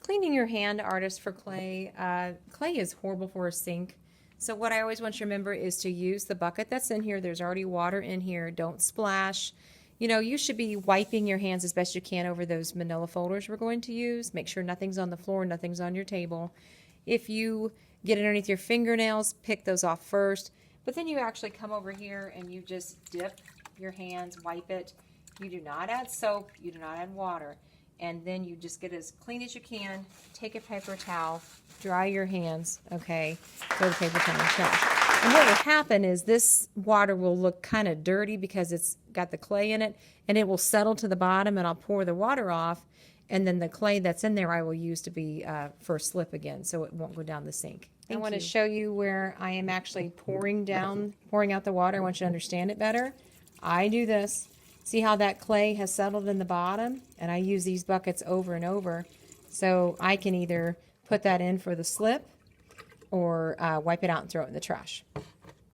Cleaning your hand, artist, for clay. Clay is horrible for a sink. So what I always want you to remember is to use the bucket that's in here. There's already water in here. Don't splash. You know, you should be wiping your hands as best you can over those manila folders we're going to use. Make sure nothing's on the floor, nothing's on your table. If you get underneath your fingernails, pick those off first. But then you actually come over here and you just dip your hands, wipe it. You do not add soap. You do not add water. And then you just get as clean as you can. Take a paper towel, dry your hands, okay? Throw the paper towel in the trash. And what will happen is this water will look kind of dirty because it's got the clay in it, and it will settle to the bottom, and I'll pour the water off, and then the clay that's in there I will use to be for a slip again, so it won't go down the sink. I want to show you where I am actually pouring out the water. I want you to understand it better. I do this. See how that clay has settled in the bottom? And I use these buckets over and over. So I can either put that in for the slip or wipe it out and throw it in the trash.